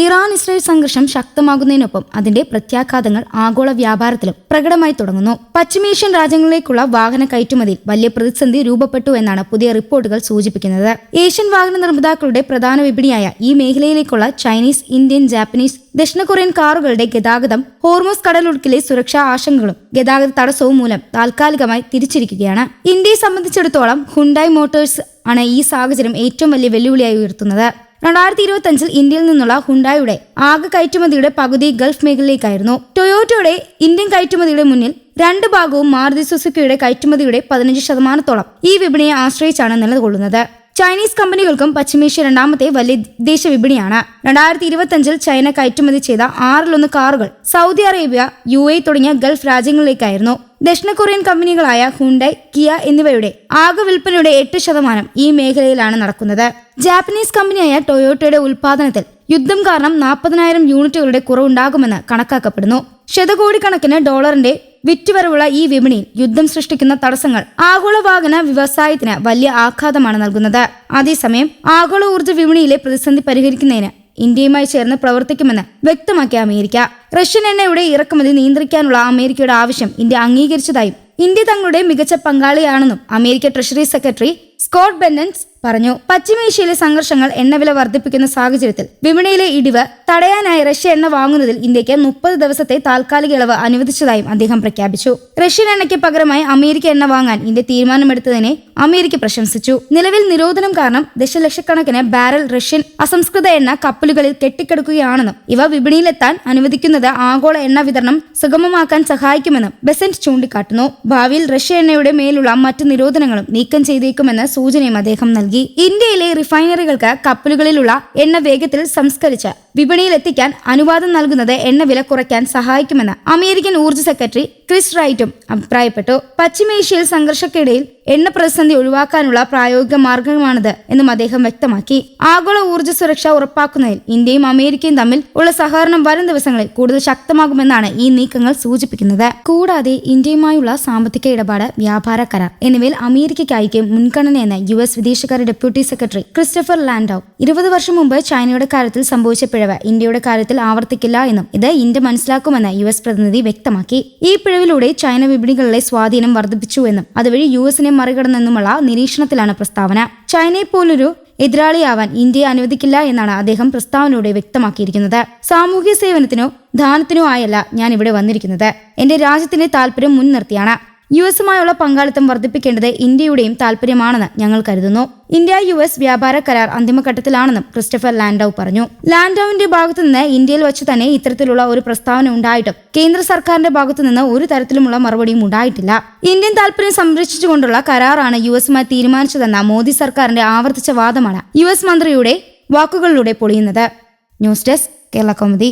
Iran Israel സംഘർഷം ശക്തമാകുന്നതിനൊപ്പം അതിന്റെ പ്രത്യാഘാതങ്ങൾ ആഗോള വ്യാപാരത്തിലും പ്രകടമായി തുടങ്ങുന്നു. പശ്ചിമേഷ്യൻ രാജ്യങ്ങളിലേക്കുള്ള വാഹന കയറ്റുമതിയിൽ വലിയ പ്രതിസന്ധി രൂപപ്പെട്ടു എന്നാണ് പുതിയ റിപ്പോർട്ടുകൾ സൂചിപ്പിക്കുന്നത്. ഏഷ്യൻ വാഹന നിർമ്മാതാക്കളുടെ പ്രധാന വിപണിയായ ഈ മേഖലയിലേക്കുള്ള ചൈനീസ്, ഇന്ത്യൻ, ജാപ്പനീസ്, ദക്ഷിണ കൊറിയൻ കാറുകളുടെ ഗതാഗതം ഹോർമൂസ് കടലൊടുക്കിലെ സുരക്ഷാ ആശങ്കകളും ഗതാഗത തടസ്സവും മൂലം താൽക്കാലികമായി തിരിച്ചിരിക്കുകയാണ്. ഇന്ത്യയെ സംബന്ധിച്ചിടത്തോളം ഹുണ്ടായ് മോട്ടോഴ്സ് ആണ് ഈ സാഹചര്യം ഏറ്റവും വലിയ വെല്ലുവിളിയായി ഉയർത്തുന്നത്. 2025 ഇന്ത്യയിൽ നിന്നുള്ള ഹുണ്ടായുടെ ആകെ കയറ്റുമതിയുടെ പകുതി ഗൾഫ് മേഖലയിലേക്കായിരുന്നു. ടൊയോട്ടയുടെ ഇന്ത്യൻ കയറ്റുമതിയുടെ മുന്നിൽ 2 ഭാഗവും മാരുതി സുസുക്കിയുടെ കയറ്റുമതിയുടെ 15% ഈ വിപണിയെ ആശ്രയിച്ചാണ് നിലകൊള്ളുന്നത്. ചൈനീസ് കമ്പനികൾക്കും പശ്ചിമേഷ്യ രണ്ടാമത്തെ വലിയ വിദേശ വിപണിയാണ്. 2025 ചൈന കയറ്റുമതി ചെയ്ത 6-1 കാറുകൾ സൗദി അറേബ്യ, UAE തുടങ്ങിയ ഗൾഫ് രാജ്യങ്ങളിലേക്കായിരുന്നു. ദക്ഷിണ കൊറിയൻ കമ്പനികളായ ഹുണ്ടായ്, കിയ എന്നിവയുടെ ആകെ വിൽപ്പനയുടെ 8% ഈ മേഖലയിലാണ് നടക്കുന്നത്. ജാപ്പനീസ് കമ്പനിയായ ടൊയോട്ടയുടെ ഉൽപാദനത്തിൽ യുദ്ധം കാരണം 40,000 യൂണിറ്റുകളുടെ കുറവുണ്ടാകുമെന്ന് കണക്കാക്കപ്പെടുന്നു. ശതകോടിക്കണക്കിന് ഡോളറിന്റെ വിറ്റുവരവുള്ള ഈ വിപണിയിൽ യുദ്ധം സൃഷ്ടിക്കുന്ന തടസ്സങ്ങൾ ആഗോള വാഹന വ്യവസായത്തിന് വലിയ ആഘാതമാണ് നൽകുന്നത്. അതേസമയം ആഗോള ഊർജ്ജ വിപണിയിലെ പ്രതിസന്ധി പരിഹരിക്കുന്നതിന് ഇന്ത്യയുമായി ചേർന്ന് പ്രവർത്തിക്കുമെന്ന് വ്യക്തമാക്കിയ അമേരിക്ക, റഷ്യൻ എണ്ണയുടെ ഇറക്കുമതി നിയന്ത്രിക്കാനുള്ള അമേരിക്കയുടെ ആവശ്യം ഇന്ത്യ അംഗീകരിച്ചതായും ഇന്ത്യ തങ്ങളുടെ മികച്ച പങ്കാളിയാണെന്നും അമേരിക്ക ട്രഷറി സെക്രട്ടറി സ്കോട്ട് ബെന്നൻസ് പറഞ്ഞു. പശ്ചിമേഷ്യയിലെ സംഘർഷങ്ങൾ എണ്ണവില വർദ്ധിപ്പിക്കുന്ന സാഹചര്യത്തിൽ വിപണിയിലെ ഇടിവ് തടയാനായി റഷ്യ എണ്ണ വാങ്ങുന്നതിൽ ഇന്ത്യക്ക് 30 ദിവസത്തെ താൽക്കാലിക ഇളവ് അനുവദിച്ചതായും അദ്ദേഹം പ്രഖ്യാപിച്ചു. റഷ്യൻ എണ്ണയ്ക്ക് പകരമായി അമേരിക്ക എണ്ണ വാങ്ങാൻ ഇന്ത്യ തീരുമാനമെടുത്തതിനെ അമേരിക്ക പ്രശംസിച്ചു. നിലവിൽ നിരോധനം കാരണം ദശലക്ഷക്കണക്കിന് ബാരൽ റഷ്യൻ അസംസ്കൃത എണ്ണ കപ്പലുകളിൽ കെട്ടിക്കിടക്കുകയാണെന്നും ഇവ വിപണിയിലെത്താൻ അനുവദിക്കുന്നത് ആഗോള എണ്ണ വിതരണം സുഗമമാക്കാൻ സഹായിക്കുമെന്നും ബെസന്റ് ചൂണ്ടിക്കാട്ടുന്നു. ഭാവിയിൽ റഷ്യ എണ്ണയുടെ മേലുള്ള മറ്റ് നിരോധനങ്ങളും നീക്കം ചെയ്തേക്കുമെന്ന് സൂചനയും അദ്ദേഹം നൽകി. ഇന്ത്യയിലെ റിഫൈനറികൾക്ക് കപ്പലുകളിലുള്ള എണ്ണ വേഗത്തിൽ സംസ്കരിച്ച് വിപണിയിലെത്തിക്കാൻ അനുവാദം നൽകുന്നത് എണ്ണ വില കുറയ്ക്കാൻ സഹായിക്കുമെന്ന് അമേരിക്കൻ ഊർജ്ജ സെക്രട്ടറി ക്രിസ് റൈറ്റും അഭിപ്രായപ്പെട്ടു. പശ്ചിമേഷ്യയിൽ സംഘർഷത്തിനിടയിൽ എണ്ണ പ്രതിസന്ധി ഒഴിവാക്കാനുള്ള പ്രായോഗിക മാർഗമാണിത് എന്നും അദ്ദേഹം വ്യക്തമാക്കി. ആഗോള ഊർജ്ജ സുരക്ഷ ഉറപ്പാക്കുന്നതിൽ ഇന്ത്യയും അമേരിക്കയും തമ്മിൽ ഉള്ള സഹകരണം വരും ദിവസങ്ങളിൽ കൂടുതൽ ശക്തമാകുമെന്നാണ് ഈ നീക്കങ്ങൾ സൂചിപ്പിക്കുന്നത്. കൂടാതെ ഇന്ത്യയുമായുള്ള സാമ്പത്തിക ഇടപാട്, വ്യാപാര കരാർ എന്നിവയിൽ അമേരിക്കയ്ക്കായിരിക്കും മുൻഗണനയെന്ന് US വിദേശകാര്യ ഡെപ്യൂട്ടി സെക്രട്ടറി ക്രിസ്റ്റഫർ ലാൻഡൌ 20 വർഷം മുമ്പ് ചൈനയുടെ കാര്യത്തിൽ സംഭവിച്ച പിഴവ് ഇന്ത്യയുടെ കാര്യത്തിൽ ആവർത്തിക്കില്ല എന്നും ഇത് ഇന്ത്യ മനസ്സിലാക്കുമെന്ന് US പ്രതിനിധി വ്യക്തമാക്കി. ഈ പിഴവിലൂടെ ചൈന വിപണികളിലെ സ്വാധീനം വർദ്ധിപ്പിച്ചുവെന്നും അതുവഴി US-നെ മറികടന്നെന്നുമുള്ള നിരീക്ഷണത്തിലാണ് പ്രസ്താവന. ചൈനയെ പോലൊരു എതിരാളിയാവാൻ ഇന്ത്യയെ അനുവദിക്കില്ല എന്നാണ് അദ്ദേഹം പ്രസ്താവനയിലൂടെ വ്യക്തമാക്കിയിരിക്കുന്നത്. സാമൂഹ്യ സേവനത്തിനോ ദാനത്തിനോ ആയല്ല ഞാൻ ഇവിടെ വന്നിരിക്കുന്നത്. എന്റെ രാജ്യത്തിന്റെ താല്പര്യം മുൻനിർത്തിയാണ്. US-ഉമായുള്ള പങ്കാളിത്തം വർദ്ധിപ്പിക്കേണ്ടത് ഇന്ത്യയുടെയും താല്പര്യമാണെന്ന് ഞങ്ങൾ കരുതുന്നു. ഇന്ത്യ-US വ്യാപാര കരാർ അന്തിമഘട്ടത്തിലാണെന്നും ക്രിസ്റ്റഫർ ലാൻഡൌ പറഞ്ഞു. ലാൻഡൌവിന്റെ ഭാഗത്തുനിന്ന് ഇന്ത്യയിൽ വച്ച് തന്നെ ഇത്തരത്തിലുള്ള ഒരു പ്രസ്താവന ഉണ്ടായിട്ടും കേന്ദ്ര സർക്കാരിന്റെ ഭാഗത്തുനിന്ന് ഒരു തരത്തിലുമുള്ള മറുപടിയും ഉണ്ടായിട്ടില്ല. ഇന്ത്യൻ താല്പര്യം സംരക്ഷിച്ചുകൊണ്ടുള്ള കരാറാണ് US-ഉമായി തീരുമാനിച്ചതെന്ന മോദി സർക്കാരിന്റെ ആവർത്തിച്ച വാദമാണ് US മന്ത്രിയുടെ വാക്കുകളിലൂടെ പൊളിയുന്നത്. News desk, Kerala Kaumudi.